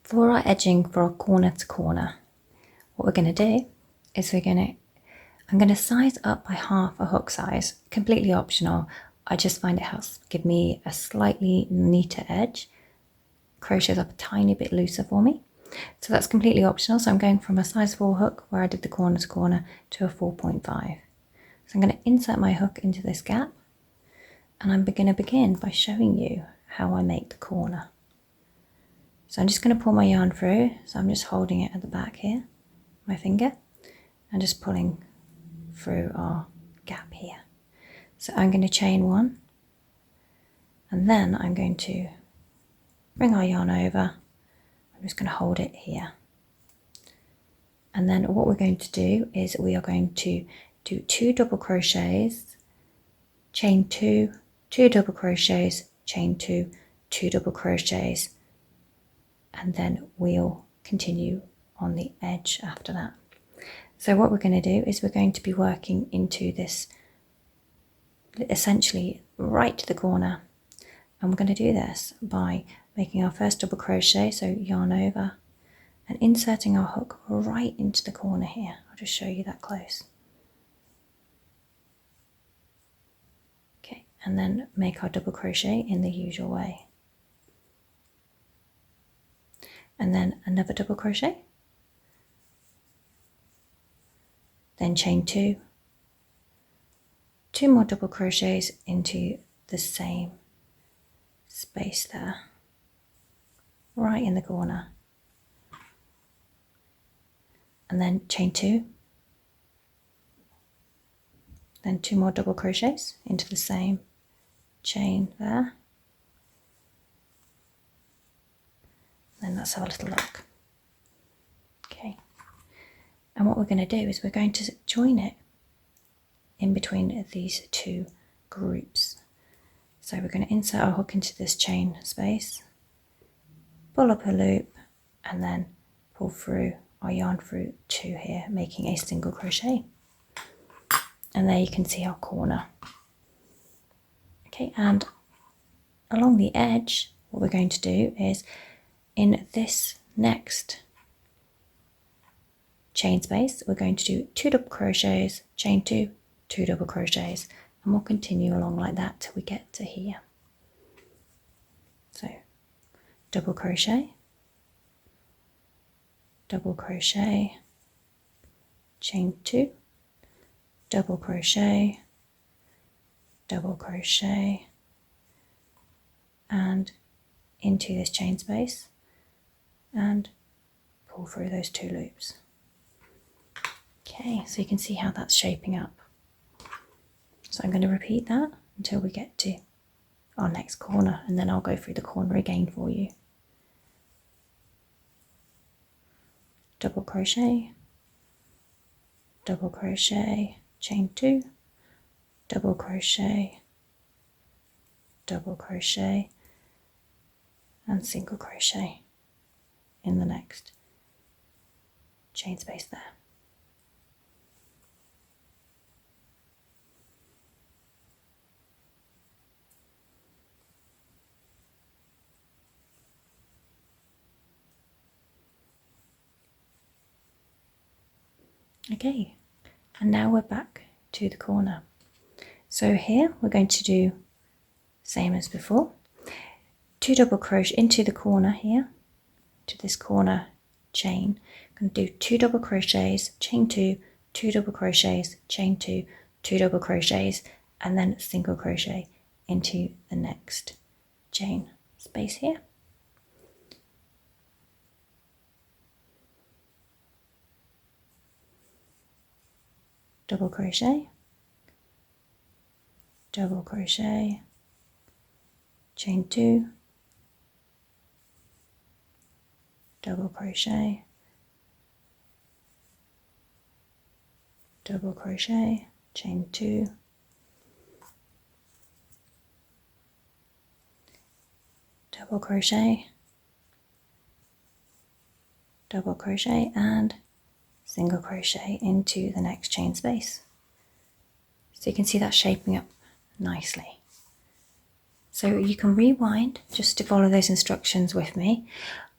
For our edging for our corner to corner, what we're going to do is I'm going to size up by half a hook size, completely optional. I just find it helps give me a slightly neater edge, crochets up a tiny bit looser for me. So that's completely optional. So I'm going from a size 4 hook where I did the corner to corner to a 4.5. So I'm going to insert my hook into this gap, and I'm going to begin by showing you how I make the corner. So I'm just going to pull my yarn through. So I'm just holding it at the back here, my finger, and just pulling through our gap here. So I'm going to chain 1, and then I'm going to bring our yarn over. I'm just going to hold it here. And then what we're going to do is we are going to do 2 double crochets, chain 2, 2 double crochets, chain 2, 2 double crochets, and then we'll continue on the edge after that. So what we're going to do is we're going to be working into this essentially right to the corner, and we're going to do this by making our first double crochet, so yarn over, and inserting our hook right into the corner here. I'll just show you that close. Okay, and then make our double crochet in the usual way. And then another double crochet, then chain 2, 2 more double crochets into the same space there, right in the corner, and then chain 2, then 2 more double crochets into the same chain there. Then let's have a little look. Okay, and what we're going to do is we're going to join it in between these 2 groups. So we're going to insert our hook into this chain space, pull up a loop, and then pull through our yarn through 2 here, making a single crochet. And there you can see our corner. Okay, and along the edge, what we're going to do is in this next chain space, we're going to do 2 double crochets, chain 2, 2 double crochets, and we'll continue along like that till we get to here. So double crochet, double crochet, chain 2, double crochet, double crochet, and into this chain space and pull through those 2 loops. Okay, so you can see how that's shaping up. So I'm going to repeat that until we get to our next corner, and then I'll go through the corner again for you. Double crochet, double crochet, chain 2, double crochet, double crochet, and single crochet in the next chain space there. Okay, and now we're back to the corner. So here we're going to do same as before, 2 double crochet into the corner here, to this corner chain. I'm going to do 2 double crochets, chain 2, 2 double crochets, chain 2, 2 double crochets, and then single crochet into the next chain space here. Double crochet, double crochet, chain 2, double crochet, double crochet, chain 2, double crochet, double crochet, and single crochet into the next chain space. So you can see that shaping up nicely. So you can rewind just to follow those instructions with me.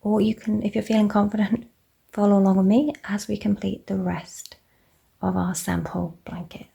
or you can, if you're feeling confident, follow along with me as we complete the rest of our sample blanket.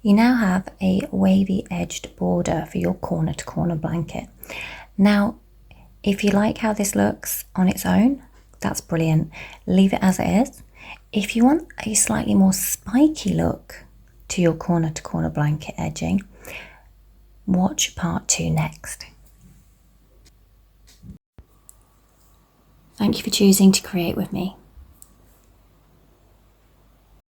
You now have a wavy edged border for your corner to corner blanket. Now, If you like how this looks on its own, that's brilliant. Leave it as it is. If you want a slightly more spiky look to your corner to corner blanket edging, watch part 2 next. Thank you for choosing to create with me.